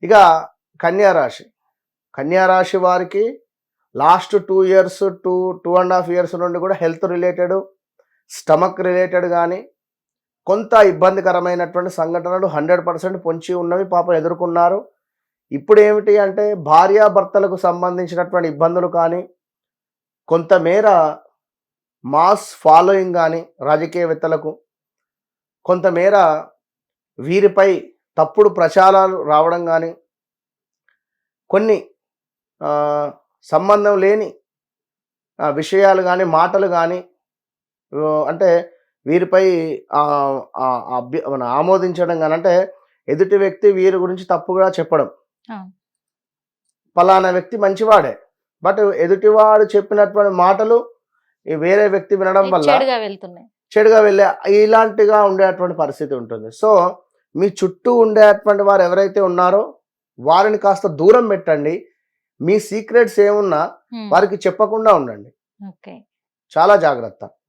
ఇక కన్యా రాశి. కన్యా రాశి వారికి లాస్ట్ 2 ఇయర్స్ 2.5 ఇయర్స్ నుండి కూడా హెల్త్ రిలేటెడ్, స్టమక్ రిలేటెడ్ కానీ కొంత ఇబ్బందికరమైనటువంటి సంఘటనలు 100% పొంచి ఉన్నవి. పాపం ఎదుర్కొన్నారు. ఇప్పుడు ఏమిటి అంటే భార్యాభర్తలకు సంబంధించినటువంటి ఇబ్బందులు కానీ, కొంతమేర మాస్ ఫాలోయింగ్ కానీ రాజకీయవేత్తలకు, కొంతమేర వీరిపై తప్పుడు ప్రచారాలు రావడం కానీ, కొన్ని సంబంధం లేని విషయాలు కానీ, మాటలు కానీ, అంటే వీరిపై ఆమోదించడం కానీ, అంటే ఎదుటి వ్యక్తి వీరి గురించి తప్పుగా చెప్పడం. పలానా వ్యక్తి మంచివాడే, బట్ ఎదుటివాడు చెప్పినటువంటి మాటలు వేరే వ్యక్తి వినడం వల్ల చెడుగా వెళ్ళే ఇలాంటిగా ఉండేటువంటి పరిస్థితి ఉంటుంది. సో మీ చుట్టూ ఉండేటువంటి వారు ఎవరైతే ఉన్నారో వారిని కాస్త దూరం పెట్టండి. మీ సీక్రెట్స్ ఏమున్నా వారికి చెప్పకుండా ఉండండి. చాలా జాగ్రత్త.